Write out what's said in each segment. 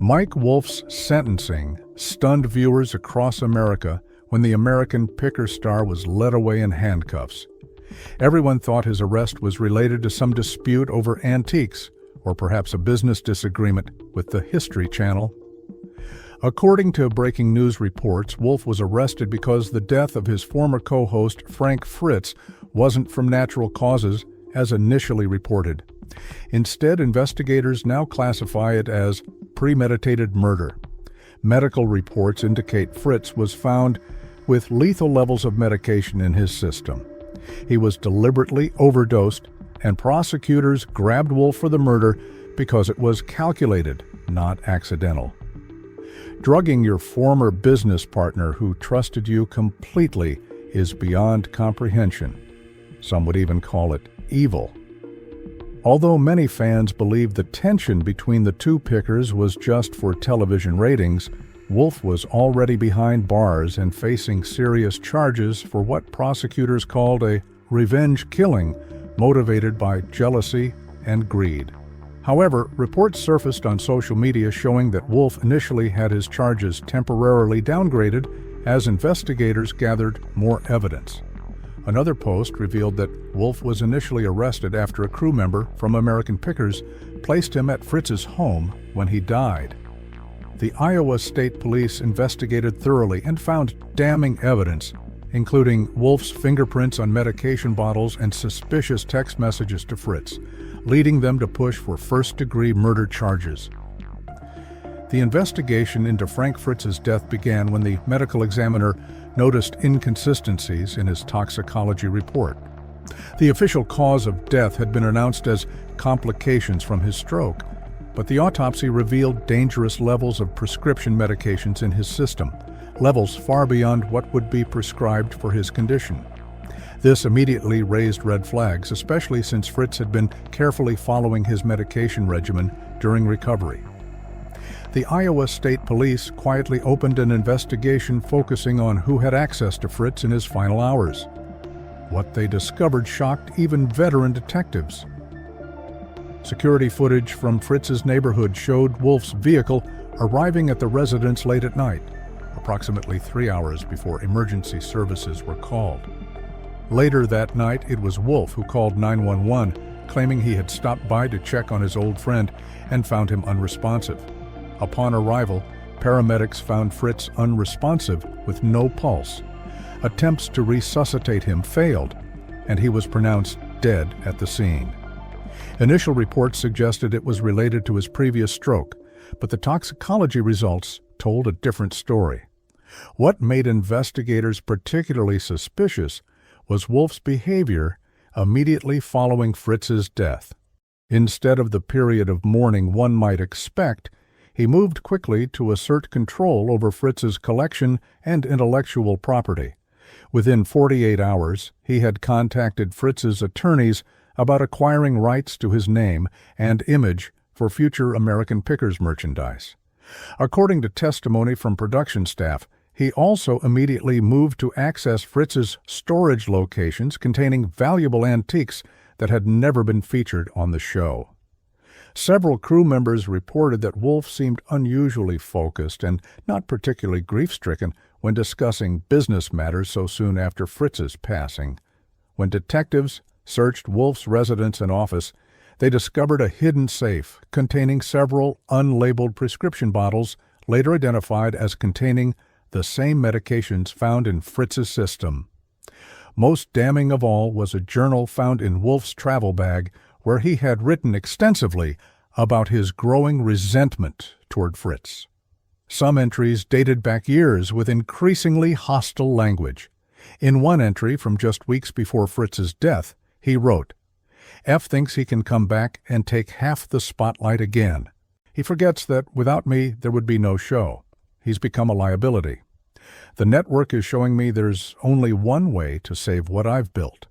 Mike Wolfe's sentencing stunned viewers across America when the American picker star was led away in handcuffs. Everyone thought his arrest was related to some dispute over antiques, or perhaps a business disagreement with the History Channel. According to breaking news reports, Wolfe was arrested because the death of his former co-host Frits wasn't from natural causes, as initially reported. Instead, investigators now classify it as premeditated murder. Medical reports indicate Frits was found with lethal levels of medication in his system. He was deliberately overdosed, and prosecutors grabbed Wolfe for the murder because it was calculated, not accidental. Drugging your former business partner who trusted you completely is beyond comprehension. Some would even call it evil. Although many fans believe the tension between the two pickers was just for television ratings, Wolfe was already behind bars and facing serious charges for what prosecutors called a revenge killing motivated by jealousy and greed. However, reports surfaced on social media showing that Wolfe initially had his charges temporarily downgraded as investigators gathered more evidence. Another post revealed that Wolfe was initially arrested after a crew member from American Pickers placed him at Fritz's home when he died. The Iowa State Police investigated thoroughly and found damning evidence, including Wolfe's fingerprints on medication bottles and suspicious text messages to Frits, leading them to push for first-degree murder charges. The investigation into Frank Fritz's death began when the medical examiner noticed inconsistencies in his toxicology report. The official cause of death had been announced as complications from his stroke, but the autopsy revealed dangerous levels of prescription medications in his system, levels far beyond what would be prescribed for his condition. This immediately raised red flags, especially since Frits had been carefully following his medication regimen during recovery. The Iowa State Police quietly opened an investigation focusing on who had access to Frits in his final hours. What they discovered shocked even veteran detectives. Security footage from Fritz's neighborhood showed Wolfe's vehicle arriving at the residence late at night, approximately 3 hours before emergency services were called. Later that night, it was Wolfe who called 911, claiming he had stopped by to check on his old friend and found him unresponsive. Upon arrival, paramedics found Frits unresponsive with no pulse. Attempts to resuscitate him failed, and he was pronounced dead at the scene. Initial reports suggested it was related to his previous stroke, but the toxicology results told a different story. What made investigators particularly suspicious was Wolfe's behavior immediately following Fritz's death. Instead of the period of mourning one might expect, he moved quickly to assert control over Fritz's collection and intellectual property. Within 48 hours, he had contacted Fritz's attorneys about acquiring rights to his name and image for future American Pickers merchandise. According to testimony from production staff, he also immediately moved to access Fritz's storage locations containing valuable antiques that had never been featured on the show. Several crew members reported that Wolfe seemed unusually focused and not particularly grief-stricken when discussing business matters so soon after Fritz's passing. When detectives searched Wolfe's residence and office, they discovered a hidden safe containing several unlabeled prescription bottles later identified as containing the same medications found in Fritz's system. Most damning of all was a journal found in Wolfe's travel bag where he had written extensively about his growing resentment toward Frits. Some entries dated back years with increasingly hostile language. In one entry from just weeks before Fritz's death, he wrote, "F thinks he can come back and take half the spotlight again. He forgets that without me there would be no show. He's become a liability. The network is showing me there's only one way to save what I've built."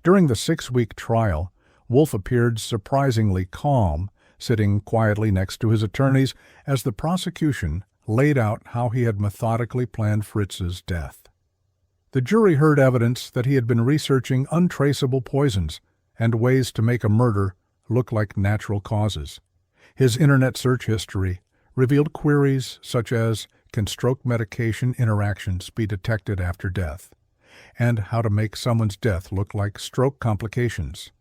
During the 6-week trial, Wolfe appeared surprisingly calm, sitting quietly next to his attorneys as the prosecution laid out how he had methodically planned Fritz's death. The jury heard evidence that he had been researching untraceable poisons and ways to make a murder look like natural causes. His internet search history revealed queries such as, can stroke medication interactions be detected after death? And how to make someone's death look like stroke complications.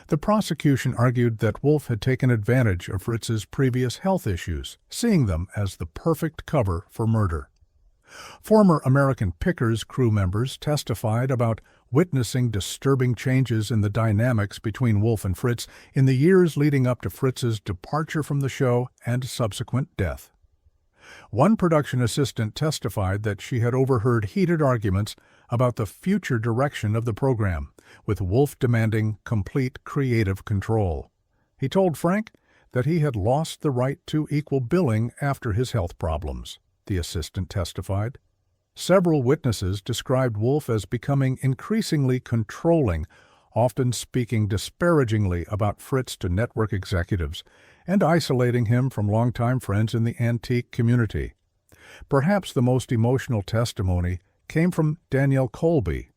The prosecution argued that Wolfe had taken advantage of Fritz's previous health issues, seeing them as the perfect cover for murder. Former American Pickers crew members testified about witnessing disturbing changes in the dynamics between Wolfe and Fritz in the years leading up to Fritz's departure from the show and subsequent death. One production assistant testified that she had overheard heated arguments about the future direction of the program, with Wolfe demanding complete creative control. He told Frank that he had lost the right to equal billing after his health problems, the assistant testified. Several witnesses described Wolfe as becoming increasingly controlling, often speaking disparagingly about Fritz to network executives, and isolating him from longtime friends in the antique community. Perhaps the most emotional testimony came from Danielle Colby,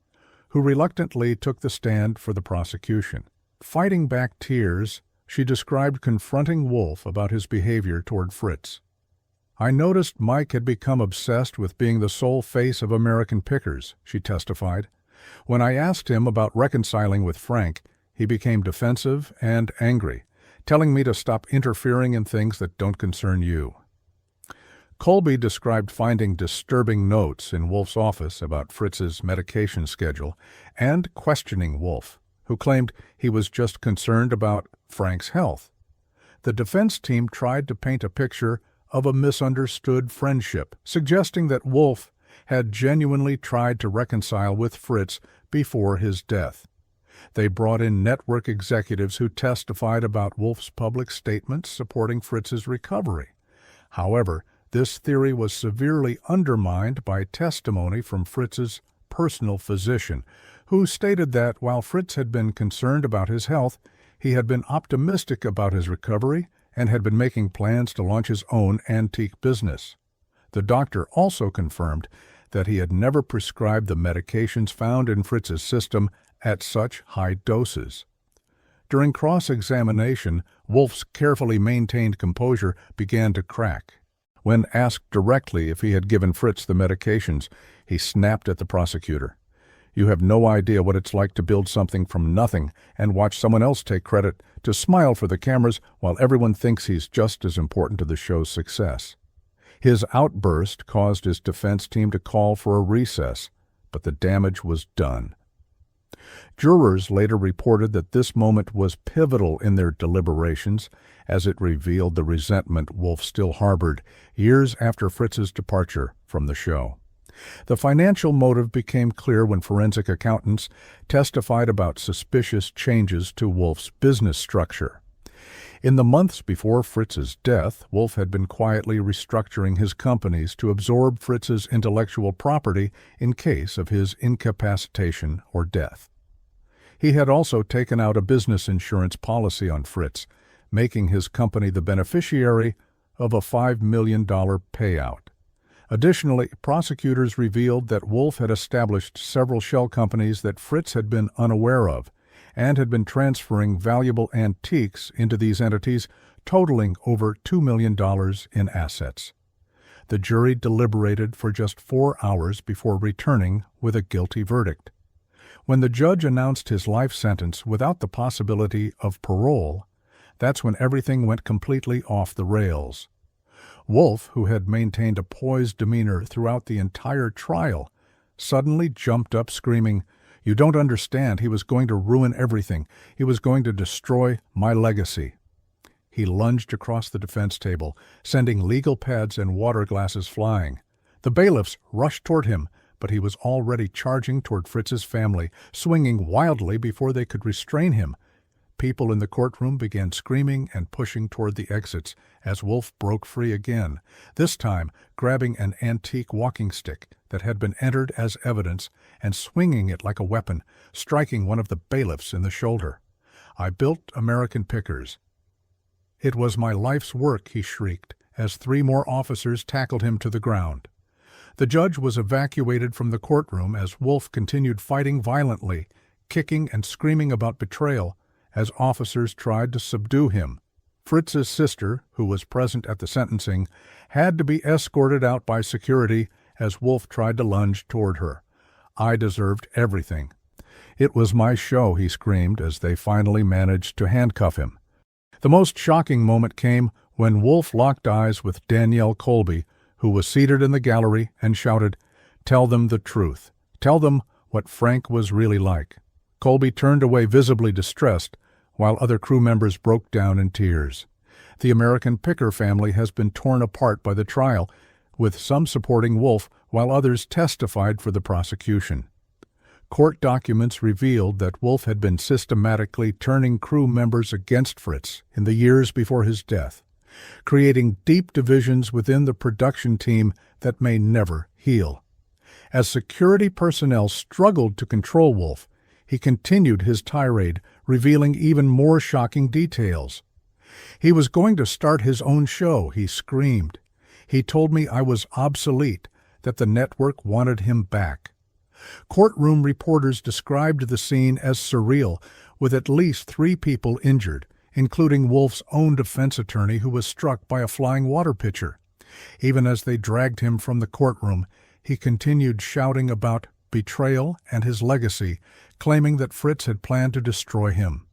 who reluctantly took the stand for the prosecution. Fighting back tears, she described confronting Wolfe about his behavior toward Fritz. "I noticed Mike had become obsessed with being the sole face of American Pickers," she testified. "When I asked him about reconciling with Frank, he became defensive and angry, telling me to stop interfering in things that don't concern you." Colby described finding disturbing notes in Wolfe's office about Fritz's medication schedule and questioning Wolfe, who claimed he was just concerned about Frank's health. The defense team tried to paint a picture of a misunderstood friendship, suggesting that Wolfe had genuinely tried to reconcile with Fritz before his death. They brought in network executives who testified about Wolfe's public statements supporting Fritz's recovery. However, this theory was severely undermined by testimony from Fritz's personal physician, who stated that while Fritz had been concerned about his health, he had been optimistic about his recovery and had been making plans to launch his own antique business. The doctor also confirmed that he had never prescribed the medications found in Fritz's system at such high doses. During cross-examination, Wolfe's carefully maintained composure began to crack. When asked directly if he had given Fritz the medications, he snapped at the prosecutor. "You have no idea what it's like to build something from nothing and watch someone else take credit, to smile for the cameras while everyone thinks he's just as important to the show's success." His outburst caused his defense team to call for a recess, but the damage was done. Jurors later reported that this moment was pivotal in their deliberations, as it revealed the resentment Wolfe still harbored years after Fritz's departure from the show. The financial motive became clear when forensic accountants testified about suspicious changes to Wolfe's business structure. In the months before Fritz's death, Wolfe had been quietly restructuring his companies to absorb Fritz's intellectual property in case of his incapacitation or death. He had also taken out a business insurance policy on Fritz, making his company the beneficiary of a $5 million payout. Additionally, prosecutors revealed that Wolfe had established several shell companies that Fritz had been unaware of, and had been transferring valuable antiques into these entities, totaling over $2 million in assets. The jury deliberated for just 4 hours before returning with a guilty verdict. When the judge announced his life sentence without the possibility of parole, that's when everything went completely off the rails. Wolfe, who had maintained a poised demeanor throughout the entire trial, suddenly jumped up screaming, "You don't understand. He was going to ruin everything. He was going to destroy my legacy." He lunged across the defense table, sending legal pads and water glasses flying. The bailiffs rushed toward him, but he was already charging toward Fritz's family, swinging wildly before they could restrain him. People in the courtroom began screaming and pushing toward the exits as Wolfe broke free again, this time grabbing an antique walking stick that had been entered as evidence and swinging it like a weapon, striking one of the bailiffs in the shoulder. "I built American Pickers. It was my life's work," he shrieked, as 3 more officers tackled him to the ground. The judge was evacuated from the courtroom as Wolfe continued fighting violently, kicking and screaming about betrayal, as officers tried to subdue him. Fritz's sister, who was present at the sentencing, had to be escorted out by security as Wolfe tried to lunge toward her. "I deserved everything. It was my show," he screamed as they finally managed to handcuff him. The most shocking moment came when Wolfe locked eyes with Danielle Colby, who was seated in the gallery, and shouted, "Tell them the truth. Tell them what Frank was really like." Colby turned away visibly distressed, while other crew members broke down in tears. The American Picker family has been torn apart by the trial, with some supporting Wolfe while others testified for the prosecution. Court documents revealed that Wolfe had been systematically turning crew members against Frits in the years before his death, creating deep divisions within the production team that may never heal. As security personnel struggled to control Wolfe, he continued his tirade, revealing even more shocking details. "He was going to start his own show," he screamed. "He told me I was obsolete, that the network wanted him back." Courtroom reporters described the scene as surreal, with at least 3 people injured, including Wolfe's own defense attorney who was struck by a flying water pitcher. Even as they dragged him from the courtroom, he continued shouting about betrayal and his legacy, claiming that Frits had planned to destroy him.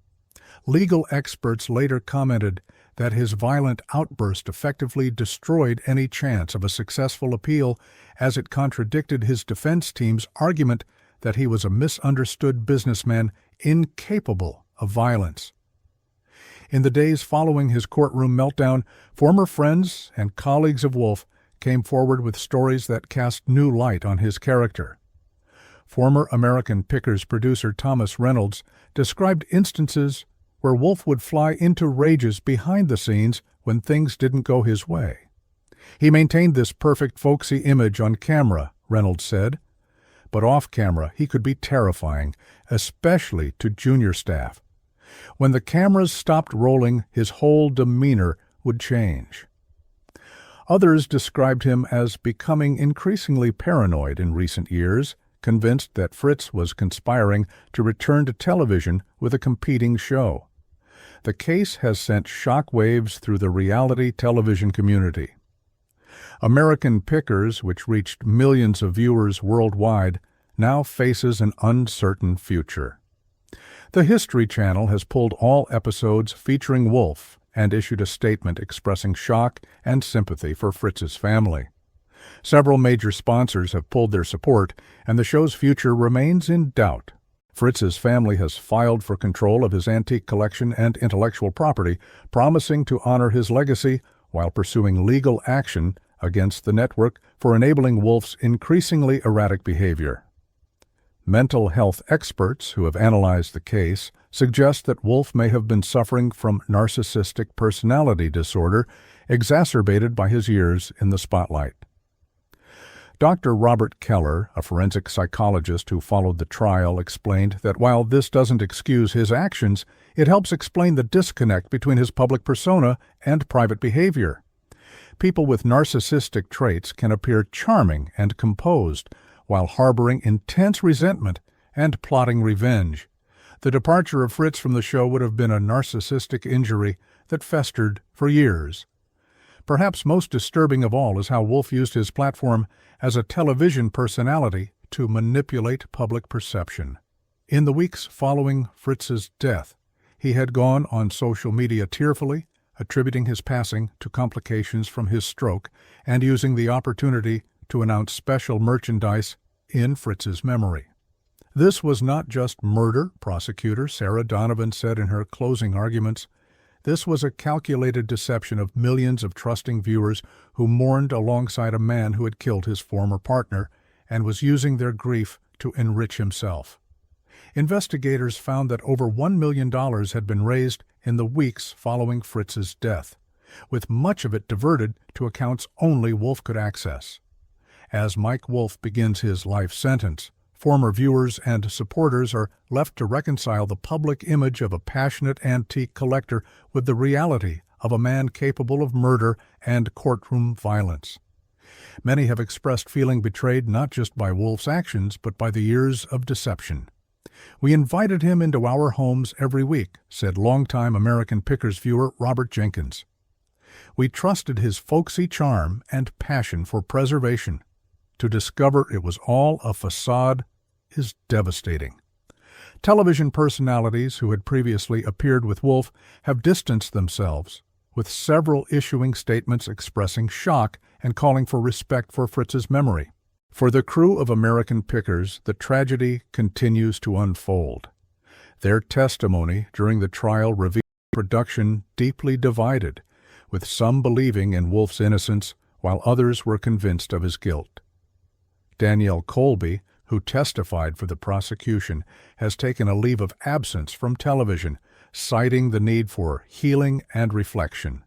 Legal experts later commented that his violent outburst effectively destroyed any chance of a successful appeal, as it contradicted his defense team's argument that he was a misunderstood businessman incapable of violence. In the days following his courtroom meltdown, former friends and colleagues of Wolfe came forward with stories that cast new light on his character. Former American Pickers producer Thomas Reynolds described instances where Wolfe would fly into rages behind the scenes when things didn't go his way. "He maintained this perfect folksy image on camera," Reynolds said, "but off camera he could be terrifying, especially to junior staff. When the cameras stopped rolling, his whole demeanor would change." Others described him as becoming increasingly paranoid in recent years, convinced that Frits was conspiring to return to television with a competing show. The case has sent shockwaves through the reality television community. American Pickers, which reached millions of viewers worldwide, now faces an uncertain future. The History Channel has pulled all episodes featuring Wolfe and issued a statement expressing shock and sympathy for Fritz's family. Several major sponsors have pulled their support, and the show's future remains in doubt. Fritz's family has filed for control of his antique collection and intellectual property, promising to honor his legacy while pursuing legal action against the network for enabling Wolfe's increasingly erratic behavior. Mental health experts who have analyzed the case suggest that Wolfe may have been suffering from narcissistic personality disorder, exacerbated by his years in the spotlight. Dr. Robert Keller, a forensic psychologist who followed the trial, explained that while this doesn't excuse his actions, it helps explain the disconnect between his public persona and private behavior. People with narcissistic traits can appear charming and composed, while harboring intense resentment and plotting revenge. The departure of Frits from the show would have been a narcissistic injury that festered for years. Perhaps most disturbing of all is how Wolfe used his platform as a television personality to manipulate public perception. In the weeks following Fritz's death, he had gone on social media tearfully, attributing his passing to complications from his stroke and using the opportunity to announce special merchandise in Fritz's memory. This was not just murder, prosecutor Sarah Donovan said in her closing arguments. This was a calculated deception of millions of trusting viewers who mourned alongside a man who had killed his former partner and was using their grief to enrich himself. Investigators found that over $1 million had been raised in the weeks following Fritz's death, with much of it diverted to accounts only Wolfe could access. As Mike Wolfe begins his life sentence, former viewers and supporters are left to reconcile the public image of a passionate antique collector with the reality of a man capable of murder and courtroom violence. Many have expressed feeling betrayed not just by Wolfe's actions, but by the years of deception. "We invited him into our homes every week," said longtime American Pickers viewer Robert Jenkins. "We trusted his folksy charm and passion for preservation. To discover it was all a facade is devastating." Television personalities who had previously appeared with Wolfe have distanced themselves, with several issuing statements expressing shock and calling for respect for Fritz's memory. For the crew of American Pickers, the tragedy continues to unfold. Their testimony during the trial revealed production deeply divided, with some believing in Wolfe's innocence while others were convinced of his guilt. Danielle Colby, who testified for the prosecution, has taken a leave of absence from television, citing the need for healing and reflection.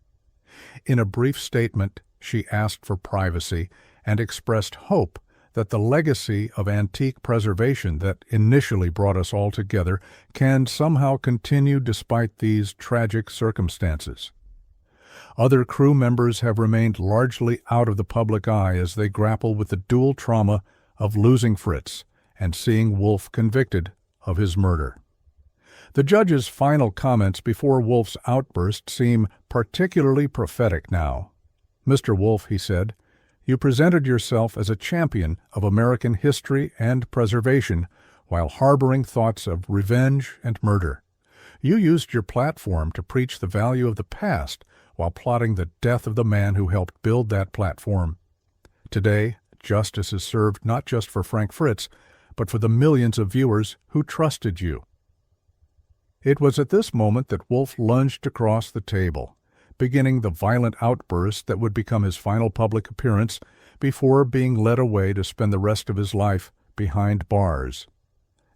In a brief statement, she asked for privacy and expressed hope that the legacy of antique preservation that initially brought us all together can somehow continue despite these tragic circumstances. Other crew members have remained largely out of the public eye as they grapple with the dual trauma of losing Fritz and seeing Wolfe convicted of his murder. The judge's final comments before Wolfe's outburst seem particularly prophetic now. "Mr. Wolfe," he said, "you presented yourself as a champion of American history and preservation while harboring thoughts of revenge and murder. You used your platform to preach the value of the past while plotting the death of the man who helped build that platform. Today, justice is served not just for Frank Fritz, but for the millions of viewers who trusted you." It was at this moment that Wolfe lunged across the table, beginning the violent outburst that would become his final public appearance before being led away to spend the rest of his life behind bars.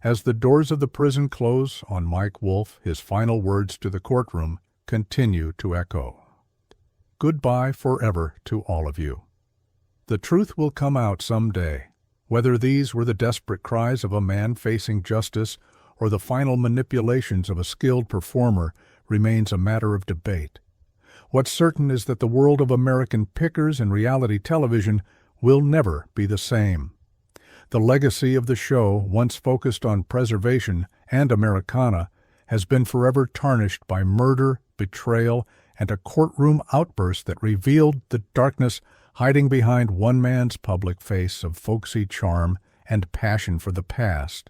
As the doors of the prison close on Mike Wolfe, his final words to the courtroom continue to echo. "Goodbye forever to all of you. The truth will come out someday. Whether these were the desperate cries of a man facing justice or the final manipulations of a skilled performer remains a matter of debate. What's certain is that the world of American Pickers and reality television will never be the same. The legacy of the show, once focused on preservation and Americana, has been forever tarnished by murder, betrayal, and a courtroom outburst that revealed the darkness hiding behind one man's public face of folksy charm and passion for the past.